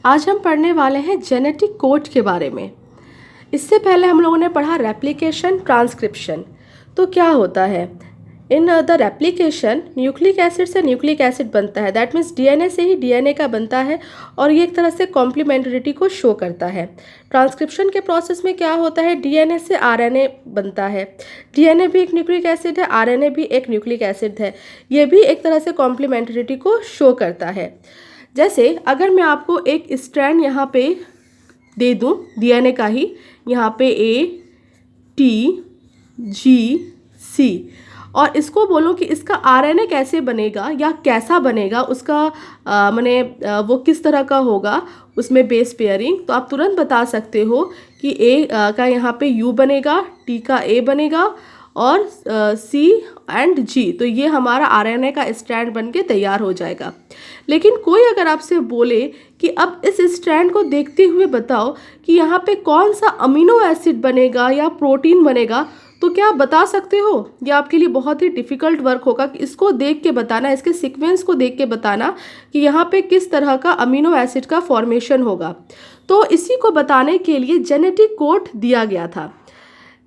आज हम पढ़ने वाले हैं जेनेटिक कोड के बारे में। इससे पहले हम लोगों ने पढ़ा रेप्लिकेशन, ट्रांसक्रिप्शन। तो क्या होता है in the replication, nucleic acid से न्यूक्लिक एसिड बनता है, दैट मीन्स डीएनए से ही डीएनए का बनता है और ये एक तरह से कॉम्प्लीमेंटरिटी को शो करता है। ट्रांसक्रिप्शन के प्रोसेस में क्या होता है, डीएनए से आरएनए बनता है। डीएनए भी एक न्यूक्लिक एसिड है, आरएनए भी एक न्यूक्लिक एसिड है। ये भी एक तरह से कॉम्प्लीमेंटरिटी को शो करता है। जैसे अगर मैं आपको एक स्ट्रैंड यहाँ पे दे दूँ डीएनए का ही, यहाँ पे ए टी जी सी, और इसको बोलूँ कि इसका आरएनए कैसे बनेगा या कैसा बनेगा, उसका वो किस तरह का होगा, उसमें बेस पेयरिंग, तो आप तुरंत बता सकते हो कि ए का यहाँ पे यू बनेगा, टी का ए बनेगा और सी एंड जी, तो ये हमारा आरएनए का स्ट्रैंड बन के तैयार हो जाएगा। लेकिन कोई अगर आपसे बोले कि अब इस स्ट्रैंड को देखते हुए बताओ कि यहाँ पे कौन सा अमीनो एसिड बनेगा या प्रोटीन बनेगा, तो क्या आप बता सकते हो? ये आपके लिए बहुत ही डिफ़िकल्ट वर्क होगा कि इसको देख के बताना, इसके सीक्वेंस को देख के बताना कि यहाँ पे किस तरह का अमीनो एसिड का फॉर्मेशन होगा। तो इसी को बताने के लिए जेनेटिक कोड दिया गया था।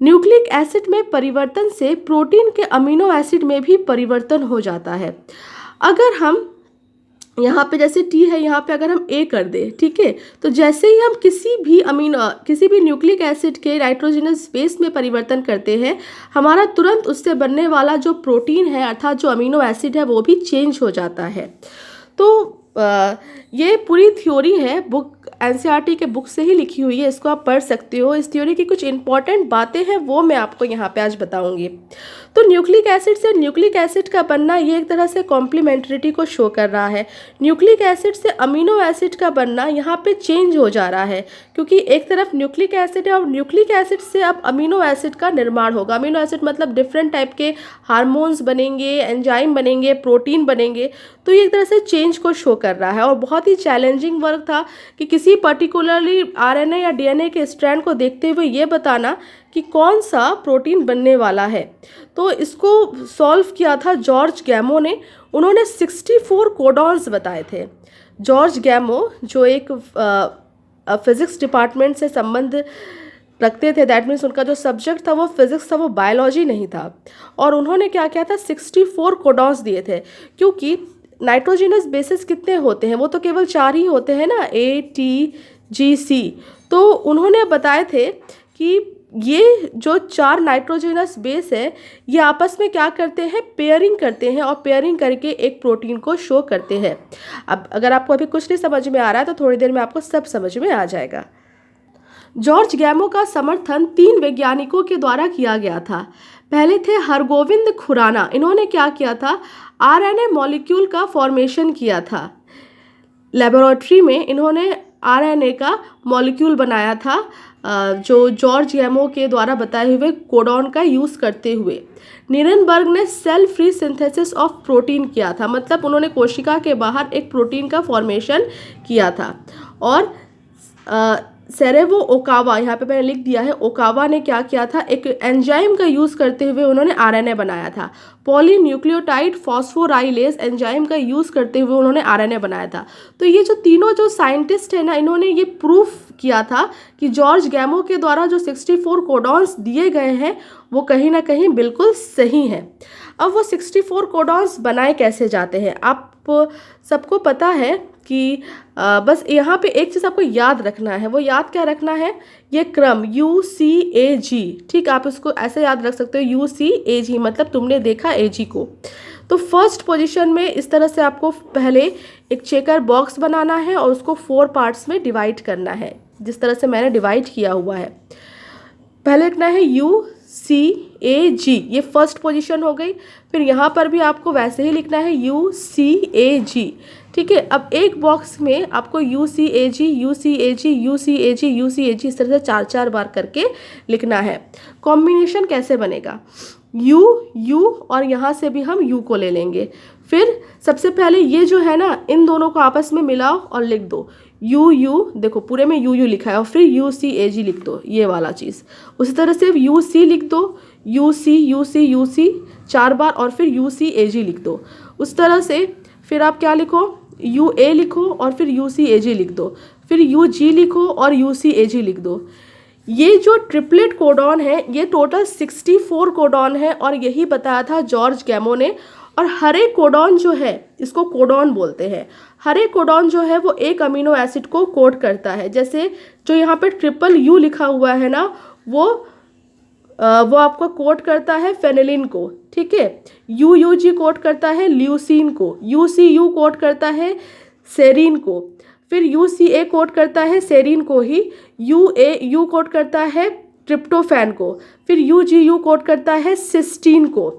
न्यूक्लिक एसिड में परिवर्तन से प्रोटीन के अमीनो एसिड में भी परिवर्तन हो जाता है। अगर हम यहाँ पे जैसे टी है, यहाँ पे अगर हम ए कर दें, ठीक है, तो जैसे ही हम किसी भी न्यूक्लिक एसिड के नाइट्रोजनस बेस में परिवर्तन करते हैं, हमारा तुरंत उससे बनने वाला जो प्रोटीन है अर्थात जो अमीनो एसिड है वो भी चेंज हो जाता है। तो ये पूरी थ्योरी है, बुक एनसीईआरटी के बुक से ही लिखी हुई है, इसको आप पढ़ सकते हो। इस थ्योरी की कुछ इंपॉर्टेंट बातें हैं वो मैं आपको यहाँ पे आज बताऊंगी। तो न्यूक्लिक एसिड से न्यूक्लिक एसिड का बनना ये एक तरह से कॉम्प्लीमेंटरिटी को शो कर रहा है। न्यूक्लिक एसिड से अमीनो एसिड का बनना यहाँ पे चेंज हो जा रहा है, क्योंकि एक तरफ न्यूक्लिक एसिड है और न्यूक्लिक एसिड से अब अमीनो एसिड का निर्माण होगा। अमीनो एसिड मतलब डिफरेंट टाइप के हार्मोन्स बनेंगे, एंजाइम बनेंगे, प्रोटीन बनेंगे। तो ये एक तरह से चेंज को शो कर रहा है और बहुत ही चैलेंजिंग वर्क था कि किसी पर्टिकुलरली आरएनए या डीएनए के स्ट्रैंड को देखते हुए ये बताना कि कौन सा प्रोटीन बनने वाला है। तो इसको सॉल्व किया था जॉर्ज गैमो ने। उन्होंने 64 कोडॉन्स बताए थे। जॉर्ज गैमो जो एक फिजिक्स डिपार्टमेंट से संबंध रखते थे, दैट मीन्स उनका जो सब्जेक्ट था वो फिजिक्स था, वो बायोलॉजी नहीं था। और उन्होंने क्या किया था, 64 कोडॉन्स दिए थे, क्योंकि नाइट्रोजनस बेसिस कितने होते हैं, वो तो केवल 4 ही होते हैं ना, ए टी जी सी। तो उन्होंने बताए थे कि ये जो 4 नाइट्रोजनस बेस है ये आपस में क्या करते हैं, पेयरिंग करते हैं और पेयरिंग करके एक प्रोटीन को शो करते हैं। अब अगर आपको अभी कुछ नहीं समझ में आ रहा है तो थोड़ी देर में आपको सब समझ में आ जाएगा। जॉर्ज गैमो का समर्थन 3 वैज्ञानिकों के द्वारा किया गया था। पहले थे हरगोविंद खुराना। इन्होंने क्या किया था, आरएनए मॉलिक्यूल का फॉर्मेशन किया था। लेबोरेटरी में इन्होंने आरएनए का मॉलिक्यूल बनाया था, जो जॉर्ज गैमो के द्वारा बताए हुए कोडॉन का यूज़ करते हुए। निरेनबर्ग ने cell free synthesis of protein किया था, मतलब उन्होंने कोशिका के बाहर एक प्रोटीन का फॉर्मेशन किया था। और सेरेवो ओकावा, यहाँ पे मैंने लिख दिया है, ओकावा ने क्या किया था, एक एंजाइम का यूज़ करते हुए उन्होंने आरएनए बनाया था। पॉलीन्यूक्लियोटाइड फॉस्फोराइलेज एंजाइम का यूज़ करते हुए उन्होंने आरएनए बनाया था। तो ये जो तीनों जो साइंटिस्ट हैं ना, इन्होंने ये प्रूफ किया था कि जॉर्ज गैमो के द्वारा जो 64 कोडॉन्स दिए गए हैं वो कहीं ना कहीं बिल्कुल सही हैं। अब वो 64 कोडॉन्स बनाए कैसे जाते हैं, आप सबको पता है कि बस यहाँ पे एक चीज़ आपको याद रखना है। वो याद क्या रखना है, ये क्रम UCAG, ठीक, आप इसको ऐसे याद रख सकते हो, UCAG मतलब तुमने देखा AG को। तो फर्स्ट पोजीशन में इस तरह से आपको पहले एक चेकर बॉक्स बनाना है और उसको 4 पार्ट्स में डिवाइड करना है, जिस तरह से मैंने डिवाइड किया हुआ है। पहले लिखना है UCAG, ये फर्स्ट पोजीशन हो गई। फिर यहाँ पर भी आपको वैसे ही लिखना है UCAG, ठीक है। अब एक बॉक्स में आपको UCAG UCAG UCAG UCAG इस तरह से 4-4 बार करके लिखना है। कॉम्बिनेशन कैसे बनेगा, U और यहाँ से भी हम U को ले लेंगे। फिर सबसे पहले ये जो है ना, इन दोनों को आपस में मिलाओ और लिख दो U, देखो पूरे में U लिखा है, और फिर UCAG लिख दो, ये वाला चीज़। उसी तरह से UC लिख दो, UC 4 बार और फिर UCAG लिख दो। उस तरह से फिर आप क्या लिखो, यू ए लिखो और फिर यू सी ए जी लिख दो, फिर यू जी लिखो और यू सी ए जी लिख दो। ये जो ट्रिपलेट कोडॉन है ये टोटल 64 कोडॉन है और यही बताया था जॉर्ज गैमो ने। और हर एक कोडॉन जो है इसको कोडॉन बोलते हैं। हर एक कोडॉन जो है वो एक अमीनो एसिड को कोड करता है। जैसे जो यहाँ पे ट्रिपल यू लिखा हुआ है ना वो आपको कोड करता है फेनिलिन को, ठीक है। यू यू जी कोड करता है ल्यूसीन को, यू सी यू कोड करता है सेरीन को, फिर यू सी ए कोड करता है सेरीन को ही, यू ए यू कोड करता है ट्रिप्टोफैन को, फिर यू जी यू कोड करता है सिस्टीन को,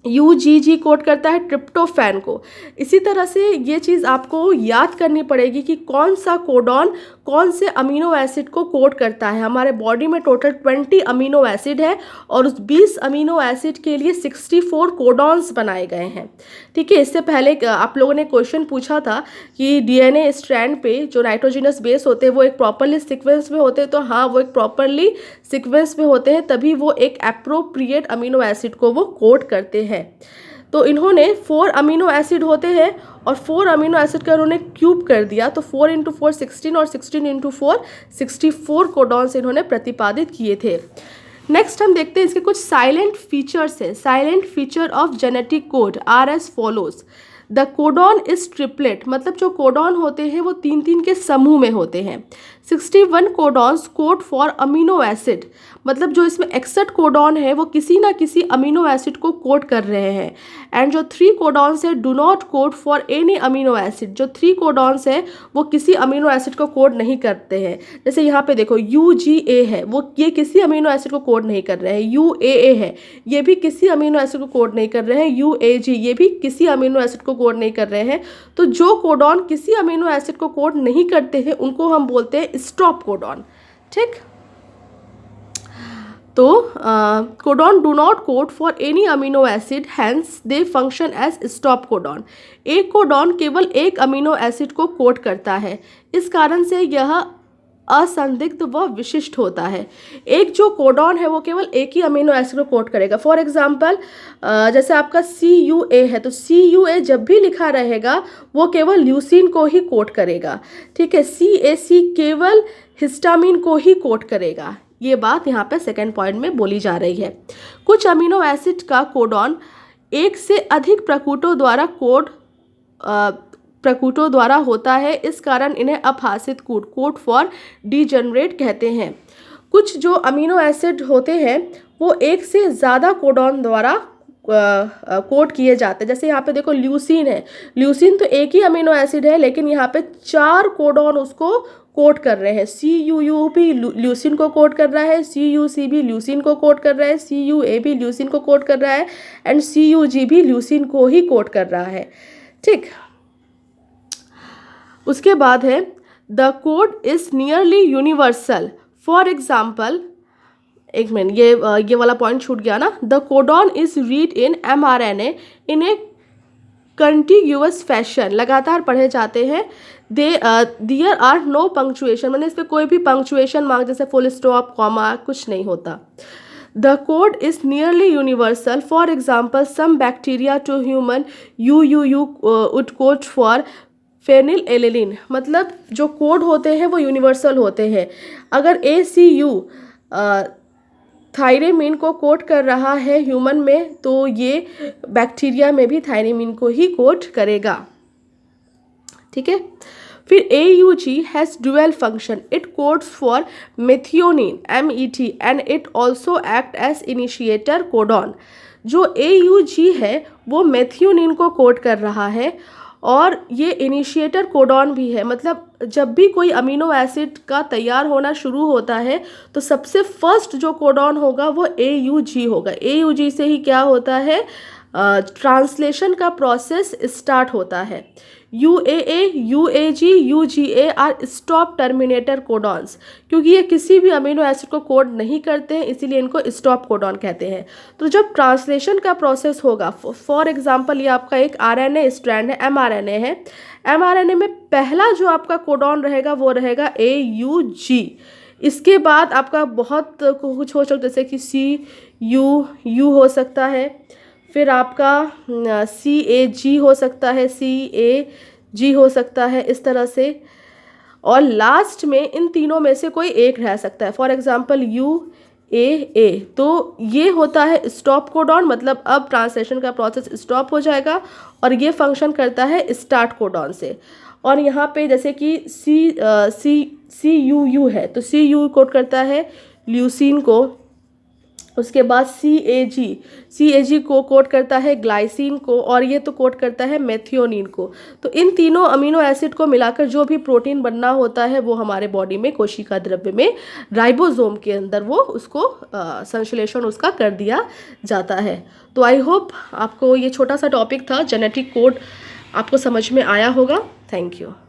यू जी जी कोड करता है ट्रिप्टोफैन को। इसी तरह से ये चीज़ आपको याद करनी पड़ेगी कि कौन सा कोडॉन कौन से अमीनो एसिड को कोड करता है। हमारे बॉडी में टोटल 20 अमीनो एसिड है और उस 20 अमीनो एसिड के लिए 64 कोडॉन्स बनाए गए हैं, ठीक है। इससे पहले आप लोगों ने क्वेश्चन पूछा था कि डीएनए स्ट्रैंड पे जो नाइट्रोजिनस बेस होते हैं वो एक प्रॉपरली सीक्वेंस में होते हैं, तो हाँ वो एक प्रॉपरली सीक्वेंस में होते हैं, तभी वो एक एप्रोप्रिएट अमीनो एसिड को वो कोड करते हैं। तो इन्होंने 4 अमीनो एसिड होते हैं और 4 अमीनो एसिड का उन्होंने क्यूब कर दिया, तो 4 × 4 16 और 16 × 4 64 कोडॉन्स इन्होंने प्रतिपादित किए थे। नेक्स्ट हम देखते हैं इसके कुछ साइलेंट फीचर्स हैं। Silent feature of genetic code are as follows. The codon is triplet, मतलब जो कोडॉन होते हैं वो 3-3 के समूह में होते हैं। 61 codons code for amino acid, मतलब जो इसमें 61 कोडॉन है वो किसी ना किसी अमीनो एसिड को कोड कर रहे हैं। एंड जो 3 कोडॉन्स है do not code for any amino acid, जो 3 कोडॉन्स है वो किसी अमीनो एसिड को कोड नहीं करते हैं। जैसे यहाँ पे देखो यू जी ए है, वो ये किसी अमीनो एसिड को कोड नहीं कर रहे हैं। यू ए है, ये भी किसी अमीनो एसिड को कोड नहीं कर रहे हैं। यू ए जी, ये भी किसी अमीनो एसिड को कोड नहीं कर रहे हैं। तो जो कोडॉन किसी अमीनो एसिड को कोड नहीं करते हैं उनको हम बोलते हैं स्टॉप कोडॉन, ठीक। तो codon do not code for any amino acid, hence they function as stop codon. एक कोडॉन केवल एक अमीनो एसिड को कोड करता है, इस कारण से यह असंदिग्ध व विशिष्ट होता है। एक जो कोडॉन है वो केवल एक ही अमीनो एसिड को कोड करेगा। फॉर एग्जांपल जैसे आपका CUA है, तो CUA जब भी लिखा रहेगा वो केवल ल्यूसीन को ही कोड करेगा, ठीक है। CAC केवल हिस्टामिन को ही कोड करेगा। ये बात यहाँ पे सेकेंड पॉइंट में बोली जा रही है। कुछ अमीनो एसिड का कोडॉन एक से अधिक प्रकुटों द्वारा होता है, इस कारण इन्हें अपहासित कोड फॉर डीजनरेट कहते हैं। कुछ जो अमीनो एसिड होते हैं वो एक से ज़्यादा कोडॉन द्वारा कोड किए जाते हैं। जैसे यहाँ पे देखो ल्यूसीन है, ल्यूसीन तो एक ही अमीनो एसिड है लेकिन यहाँ पे 4 कोडॉन उसको कोड कर रहे हैं। CUU भी ल्यूसीन को कोड कर रहा है, CUC भी ल्यूसीन को कोड कर रहा है, CUA भी ल्यूसीन को कोड कर रहा है एंड CUG भी ल्यूसीन को ही कोड कर रहा है, ठीक। उसके बाद है the code is nearly universal. For example, एक मिनट, ये वाला पॉइंट छूट गया ना। The codon is read in mRNA in a contiguous fashion, लगातार पढ़े जाते हैं। देयर आर नो पंक्चुएशन, मैंने इस पर कोई भी पंक्चुएशन मार्क जैसे फुल स्टॉप कॉमा कुछ नहीं होता। The code is nearly universal. For example some bacteria to human UUU would code for phenylalanine, मतलब जो कोड होते हैं वो यूनिवर्सल होते हैं। अगर ACU थायरेमिन को कोड कर रहा है ह्यूमन में तो ये बैक्टीरिया में भी थायरेमिन को ही कोड करेगा, ठीक है। फिर AUG has dual function, it codes for methionine MET and it also act as initiator codon. जो AUG है वो मेथियोनिन को कोड कर रहा है और ये इनिशिएटर कोडॉन भी है। मतलब जब भी कोई अमीनो एसिड का तैयार होना शुरू होता है तो सबसे फर्स्ट जो कोडॉन होगा वो AUG होगा। AUG से ही क्या होता है, ट्रांसलेशन का प्रोसेस स्टार्ट होता है। UAA, UAG, UGA are stop terminator codons, क्योंकि ये किसी भी अमीनो एसिड को कोड नहीं करते हैं इसीलिए इनको स्टॉप कोडॉन कहते हैं। तो जब ट्रांसलेशन का प्रोसेस होगा, फॉर एग्जांपल ये आपका एक RNA स्ट्रैंड है, mRNA है, mRNA में पहला जो आपका कोडॉन रहेगा वो रहेगा AUG। इसके बाद आपका बहुत कुछ हो सकता है जैसे कि CUU हो सकता है, फिर आपका CAG हो सकता है, जी हो सकता है इस तरह से, और लास्ट में इन तीनों में से कोई एक रह सकता है। फॉर एग्जाम्पल UAA, तो ये होता है स्टॉप कोडॉन, मतलब अब ट्रांसलेशन का प्रोसेस स्टॉप हो जाएगा, और ये फंक्शन करता है स्टार्ट कोडॉन से। और यहाँ पे जैसे कि CUU है, तो CU कोड करता है ल्यूसीन को, उसके बाद CAG को कोड करता है ग्लाइसिन को, और ये तो कोड करता है मेथियोनिन को। तो इन तीनों अमीनो एसिड को मिलाकर जो भी प्रोटीन बनना होता है वो हमारे बॉडी में कोशिका द्रव्य में राइबोसोम के अंदर वो उसको संश्लेषण उसका कर दिया जाता है। तो आई होप आपको ये छोटा सा टॉपिक था जेनेटिक कोड आपको समझ में आया होगा। Thank you.